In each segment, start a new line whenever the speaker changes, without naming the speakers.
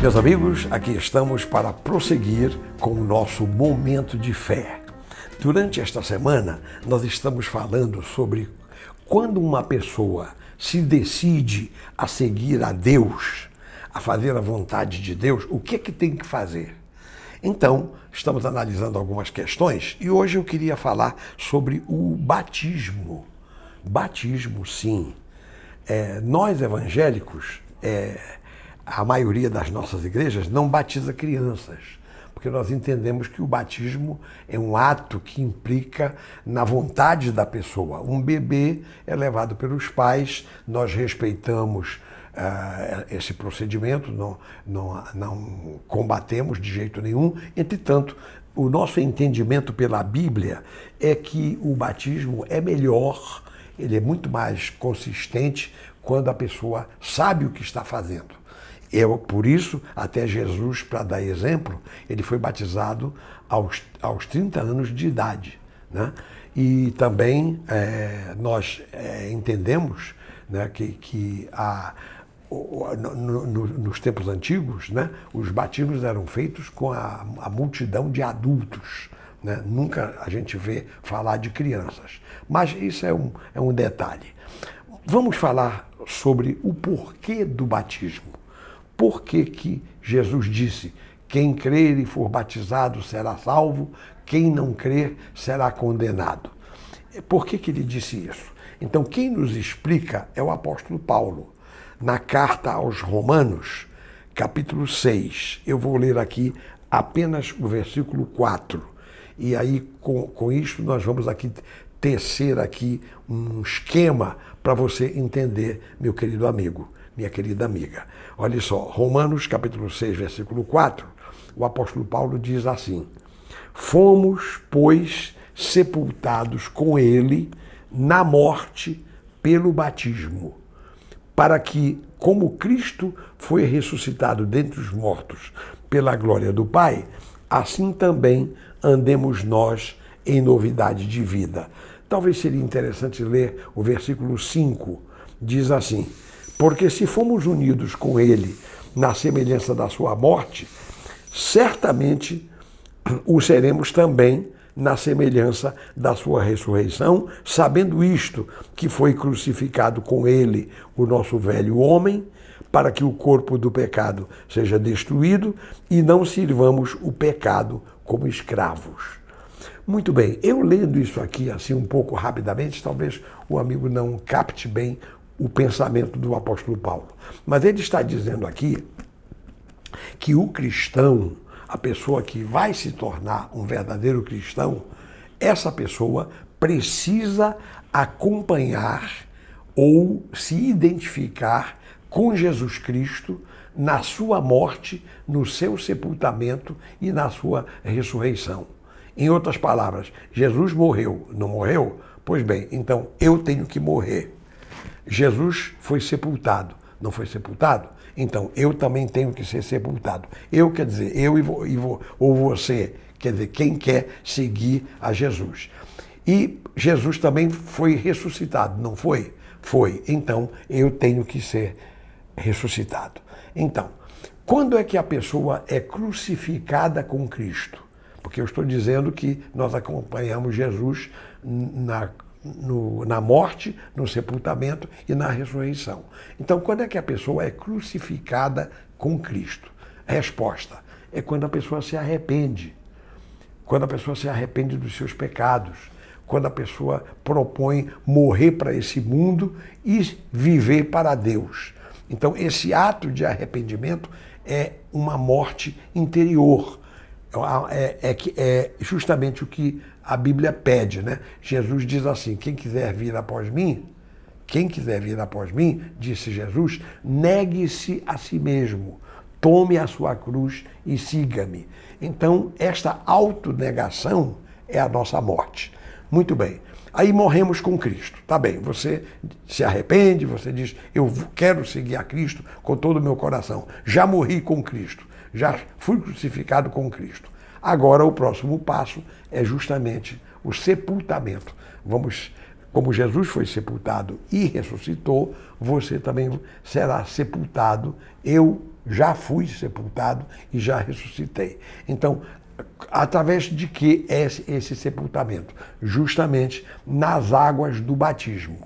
Meus amigos, aqui estamos para prosseguir com o nosso momento de fé. Durante esta semana, nós estamos falando sobre quando uma pessoa se decide a seguir a Deus, a fazer a vontade de Deus, o que é que tem que fazer? Então, estamos analisando algumas questões e hoje eu queria falar sobre o batismo. Batismo, sim. Nós evangélicos, a maioria das nossas igrejas não batiza crianças, porque nós entendemos que o batismo é um ato que implica na vontade da pessoa. Um bebê é levado pelos pais, nós respeitamos esse procedimento, não combatemos de jeito nenhum. Entretanto, o nosso entendimento pela Bíblia é que o batismo é melhor, ele é muito mais consistente quando a pessoa sabe o que está fazendo. Por isso, até Jesus, para dar exemplo, ele foi batizado aos 30 anos de idade, né? E também nós entendemos, né, que nos tempos antigos, né, os batismos eram feitos com a multidão de adultos, né? Nunca a gente vê falar de crianças. Mas isso é um detalhe. Vamos falar sobre o porquê do batismo. Por que Jesus disse: quem crer e for batizado será salvo, quem não crer será condenado? Por que ele disse isso? Então, quem nos explica é o apóstolo Paulo. Na carta aos Romanos, capítulo 6, eu vou ler aqui apenas o versículo 4. E aí, com isso, nós vamos aqui tecer aqui um esquema para você entender, meu querido amigo, minha querida amiga. Olha só, Romanos capítulo 6, versículo 4, o apóstolo Paulo diz assim: fomos, pois, sepultados com ele na morte pelo batismo, para que, como Cristo foi ressuscitado dentre os mortos pela glória do Pai, assim também andemos nós em novidade de vida. Talvez seria interessante ler o versículo 5, diz assim: porque se fomos unidos com ele na semelhança da sua morte, certamente o seremos também na semelhança da sua ressurreição, sabendo isto, que foi crucificado com ele o nosso velho homem, para que o corpo do pecado seja destruído e não sirvamos o pecado como escravos. Muito bem, eu lendo isso aqui assim um pouco rapidamente, talvez o amigo não capte bem o pensamento do apóstolo Paulo. Mas ele está dizendo aqui que o cristão, a pessoa que vai se tornar um verdadeiro cristão, essa pessoa precisa acompanhar ou se identificar com Jesus Cristo na sua morte, no seu sepultamento e na sua ressurreição. Em outras palavras, Jesus morreu, não morreu? Pois bem, então eu tenho que morrer. Jesus foi sepultado, não foi sepultado? Então eu também tenho que ser sepultado. Eu, quer dizer, eu ou você, quer dizer, quem quer seguir a Jesus. E Jesus também foi ressuscitado, não foi? Foi. Então eu tenho que ser ressuscitado. Então, quando é que a pessoa é crucificada com Cristo? Porque eu estou dizendo que nós acompanhamos Jesus na morte, no sepultamento e na ressurreição. Então, quando é que a pessoa é crucificada com Cristo? Resposta: é quando a pessoa se arrepende. Quando a pessoa se arrepende dos seus pecados. Quando a pessoa propõe morrer para esse mundo e viver para Deus. Então, esse ato de arrependimento é uma morte interior. É justamente o que a Bíblia pede, né? Jesus diz assim: quem quiser vir após mim, disse Jesus, negue-se a si mesmo, tome a sua cruz e siga-me. Então, esta autonegação é a nossa morte. Muito bem. Aí morremos com Cristo. Tá bem, você se arrepende, você diz: eu quero seguir a Cristo com todo o meu coração. Já morri com Cristo. Já fui crucificado com Cristo. Agora o próximo passo é justamente o sepultamento. Vamos Como Jesus foi sepultado e ressuscitou, você também será sepultado. Eu já fui sepultado e já ressuscitei. Então, através de que é esse sepultamento? Justamente nas águas do batismo,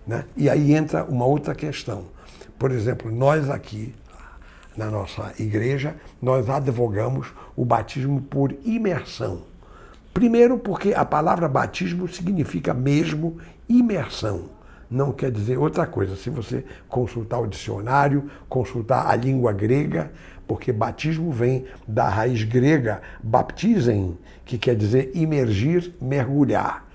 né? E aí entra uma outra questão. Por exemplo, nós aqui, na nossa igreja, nós advogamos o batismo por imersão. Primeiro porque a palavra batismo significa mesmo imersão. Não quer dizer outra coisa. Se você consultar o dicionário, consultar a língua grega, porque batismo vem da raiz grega baptizem, que quer dizer imergir, mergulhar.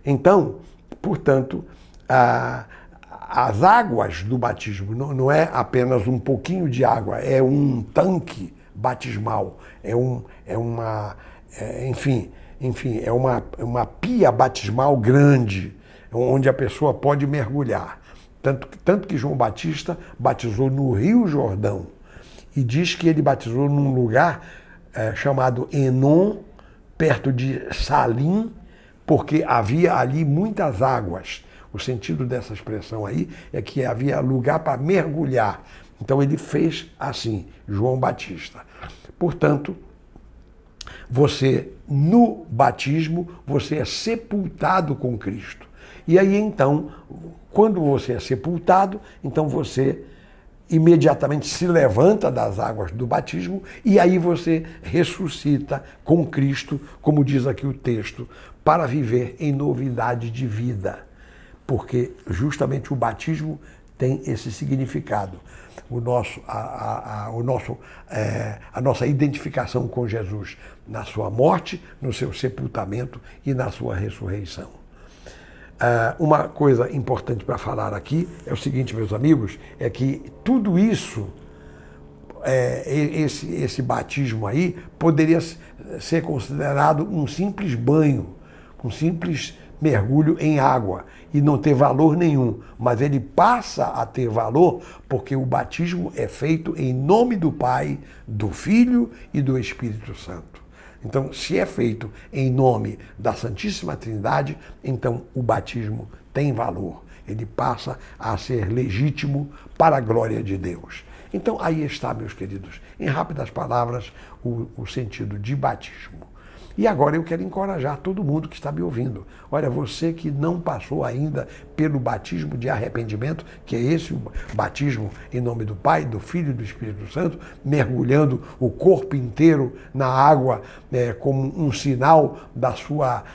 Então, portanto, as águas do batismo não é apenas um pouquinho de água, é um tanque batismal, é uma pia batismal grande, onde a pessoa pode mergulhar. Tanto que João Batista batizou no Rio Jordão, e diz que ele batizou num lugar chamado Enon, perto de Salim, porque havia ali muitas águas. O sentido dessa expressão aí é que havia lugar para mergulhar. Então ele fez assim, João Batista. Portanto, você, no batismo, você é sepultado com Cristo. E aí então, quando você é sepultado, então você imediatamente se levanta das águas do batismo e aí você ressuscita com Cristo, como diz aqui o texto, para viver em novidade de vida. Porque justamente o batismo tem esse significado. A nossa identificação com Jesus na sua morte, no seu sepultamento e na sua ressurreição. Uma coisa importante para falar aqui é o seguinte, meus amigos, é que tudo isso, esse batismo aí, poderia ser considerado um simples banho, um simples mergulho em água e não ter valor nenhum, mas ele passa a ter valor porque o batismo é feito em nome do Pai, do Filho e do Espírito Santo. Então, se é feito em nome da Santíssima Trindade, então o batismo tem valor. Ele passa a ser legítimo para a glória de Deus. Então, aí está, meus queridos, em rápidas palavras, o sentido de batismo. E agora eu quero encorajar todo mundo que está me ouvindo. Olha, você que não passou ainda pelo batismo de arrependimento, que é esse o batismo em nome do Pai, do Filho e do Espírito Santo, mergulhando o corpo inteiro na água como um sinal da sua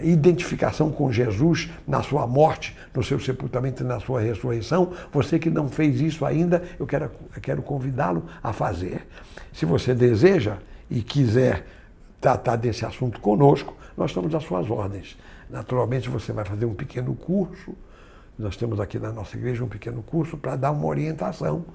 identificação com Jesus na sua morte, no seu sepultamento e na sua ressurreição. Você que não fez isso ainda, eu quero convidá-lo a fazer. Se você deseja e quiser tratar desse assunto conosco, nós estamos às suas ordens. Naturalmente, você vai fazer um pequeno curso. Nós temos aqui na nossa igreja um pequeno curso para dar uma orientação,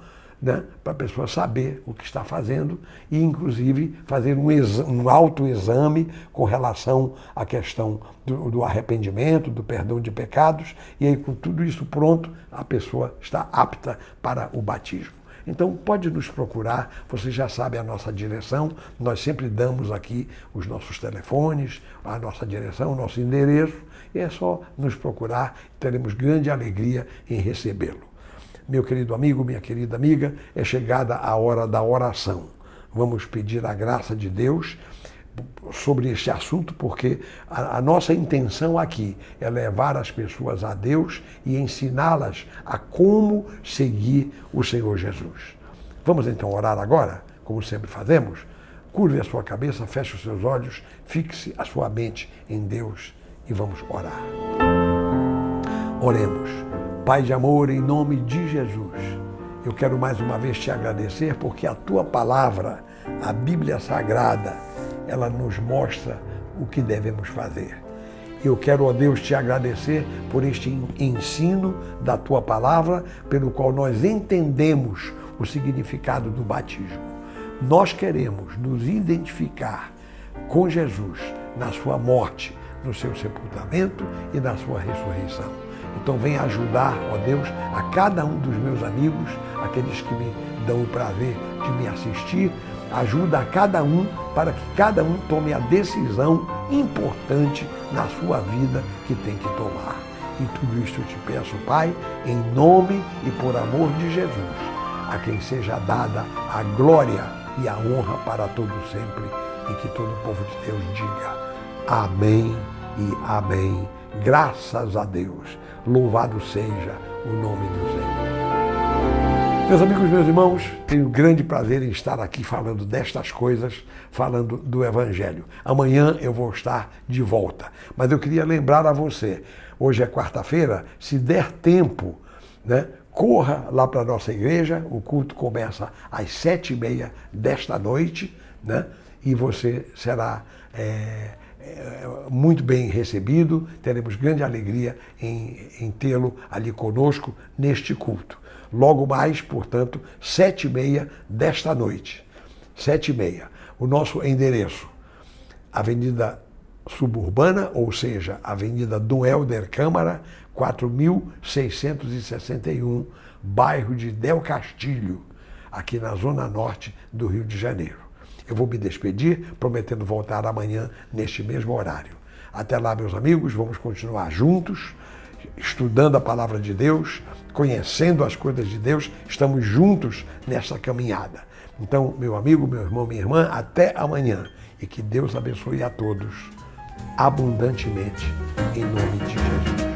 né, para a pessoa saber o que está fazendo e, inclusive, fazer um autoexame com relação à questão do arrependimento, do perdão de pecados. E aí, com tudo isso pronto, a pessoa está apta para o batismo. Então, pode nos procurar, você já sabe a nossa direção, nós sempre damos aqui os nossos telefones, a nossa direção, o nosso endereço, e é só nos procurar, teremos grande alegria em recebê-lo. Meu querido amigo, minha querida amiga, é chegada a hora da oração. Vamos pedir a graça de Deus sobre este assunto, porque a nossa intenção aqui é levar as pessoas a Deus e ensiná-las a como seguir o Senhor Jesus. Vamos então orar agora, como sempre fazemos? Curve a sua cabeça, feche os seus olhos, fixe a sua mente em Deus e vamos orar. Oremos. Pai de amor, em nome de Jesus, eu quero mais uma vez te agradecer porque a tua palavra, a Bíblia Sagrada, ela nos mostra o que devemos fazer. Eu quero, ó Deus, te agradecer por este ensino da tua palavra, pelo qual nós entendemos o significado do batismo. Nós queremos nos identificar com Jesus na sua morte, no seu sepultamento e na sua ressurreição. Então venha ajudar, ó Deus, a cada um dos meus amigos, aqueles que me dão o prazer de me assistir, ajuda a cada um para que cada um tome a decisão importante na sua vida que tem que tomar. E tudo isto eu te peço, Pai, em nome e por amor de Jesus, a quem seja dada a glória e a honra para todo sempre, e que todo o povo de Deus diga amém e amém. Graças a Deus. Louvado seja o nome do Senhor. Meus amigos, meus irmãos, tenho grande prazer em estar aqui falando destas coisas, falando do Evangelho. Amanhã eu vou estar de volta. Mas eu queria lembrar a você, hoje é quarta-feira, se der tempo, né, corra lá para a nossa igreja, o culto começa às 7h30 desta noite, né, e você será muito bem recebido, teremos grande alegria em tê-lo ali conosco neste culto. Logo mais, portanto, 7h30 desta noite. 7h30. O nosso endereço, Avenida Suburbana, ou seja, Avenida Dom Helder Câmara, 4661, bairro de Del Castilho, aqui na zona norte do Rio de Janeiro. Eu vou me despedir, prometendo voltar amanhã neste mesmo horário. Até lá, meus amigos, vamos continuar juntos, estudando a palavra de Deus, conhecendo as coisas de Deus, estamos juntos nessa caminhada. Então, meu amigo, meu irmão, minha irmã, até amanhã. E que Deus abençoe a todos abundantemente, em nome de Jesus.